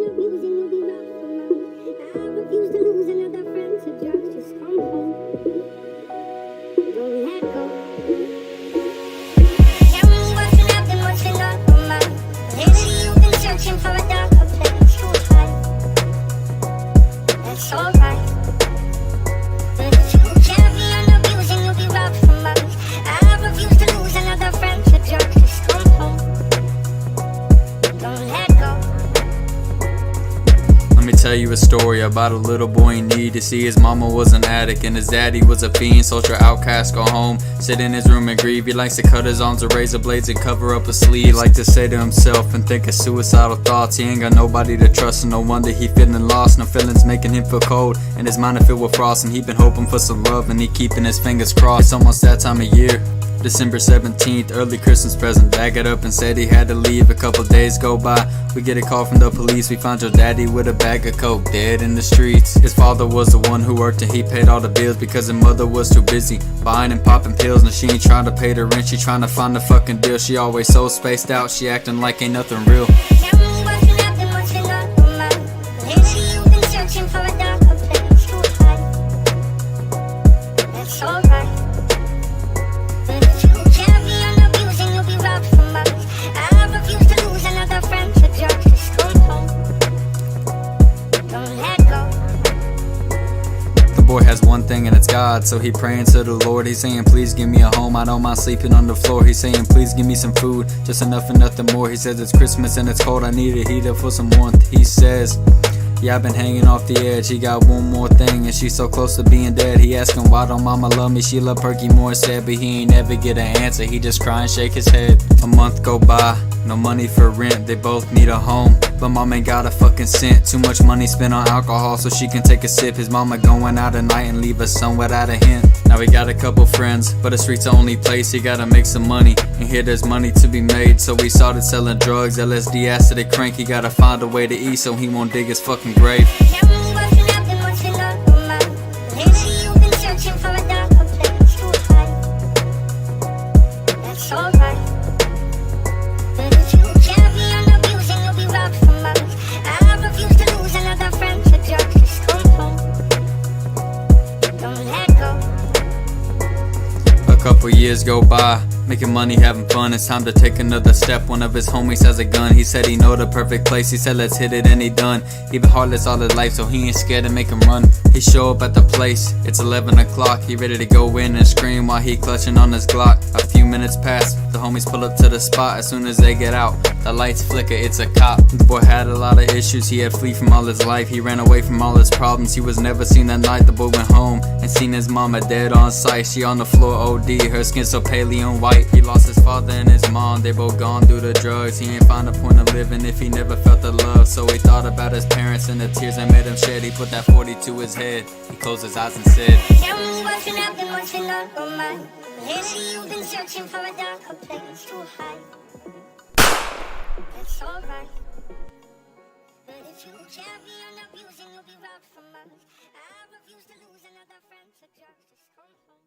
abusing, you'll be robbed for months. I refuse to lose another friend to drugs. Just come home. Don't let go. Tell me what's been happening, what's been on your mind. Lately you've been searching for a darker place to hide. That's alright. But if you carry on abusing, you'll be robbed for months. I refuse to lose another friend to drugs. Just come home. Don't let go. Let me tell you a story about a little boy in need. To see his mama was an addict and his daddy was a fiend. Social outcast, go home, sit in his room and grieve. He likes to cut his arms with razor blades and cover up his sleeve. Like to say to himself and think of suicidal thoughts. He ain't got nobody to trust, and no wonder he feeling lost. No feelings making him feel cold, and his mind is filled with frost. And he been hoping for some love, and he keeping his fingers crossed. It's almost that time of year, December 17th, early Christmas present. Bag it up and said he had to leave. A couple days go by, we get a call from the police. We found your daddy with a bag of coke, dead in the streets. His father was the one who worked and he paid all the bills, because his mother was too busy buying and popping pills. And she ain't trying to pay the rent, she trying to find the fucking deal. She always so spaced out, she acting like ain't nothing real. Tell me what's been happening, what's been on your mind. Lately you've been searching for a darker place to hide. That's alright. But if you carry on abusing, you'll be robbed for months. I refuse to lose another friend to drugs. Just come home. Don't let go. The boy has one thing and it's God, so he praying to the Lord. He's saying please give me a home, I don't mind sleeping on the floor. He's saying please give me some food, just enough and nothing more. He says it's Christmas and it's cold, I need a heater for some warmth. He says yeah, I've been hanging off the edge. He got one more thing and she's so close to being dead. He asking why don't mama love me, she love Perky more instead. But he ain't never get an answer, he just cry and shake his head. A month go by, no money for rent, they both need a home, but mom ain't got a fucking cent. Too much money spent on alcohol so she can take a sip. His mama going out at night and leave her son without a hint. Now he got a couple friends, but the street's the only place. He gotta make some money, and here there's money to be made. So he started selling drugs, LSD, acid, and crank. He gotta find a way to eat so he won't dig his fucking grave. Tell me what's been happening, what's been on your mind. Lately you've been searching for a darker place to hide. That's alright. But if you carry on abusing, you'll be robbed for months. I refuse to lose another friend to drugs. Just come home. Don't let go. A couple years go by, making money, having fun. It's time to take another step. One of his homies has a gun. He said he know the perfect place. He said let's hit it, and he done. He been heartless all his life, so he ain't scared to make him run. He show up at the place, it's 11 o'clock. He ready to go in and scream while he clutching on his Glock. A few minutes pass, the homies pull up to the spot. As soon as they get out, the lights flicker, it's a cop. The boy had a lot of issues, he had flee from all his life. He ran away from all his problems, he was never seen that night. The boy went home and seen his mama dead on sight. She on the floor OD, her skin so pale and white. He lost his father and his mom, they both gone through the drugs. He ain't find a point of living if he never felt the love. So he thought about his parents and the tears that made him shed. He put that 40 to his head, he closed his eyes and said, Tell me what's been happening, what's been on your mind. Lately you've been searching for a darker place to hide. That's alright. But if you carry on abusing, you'll be robbed for months. I refuse to lose another friend to drugs. Just come home.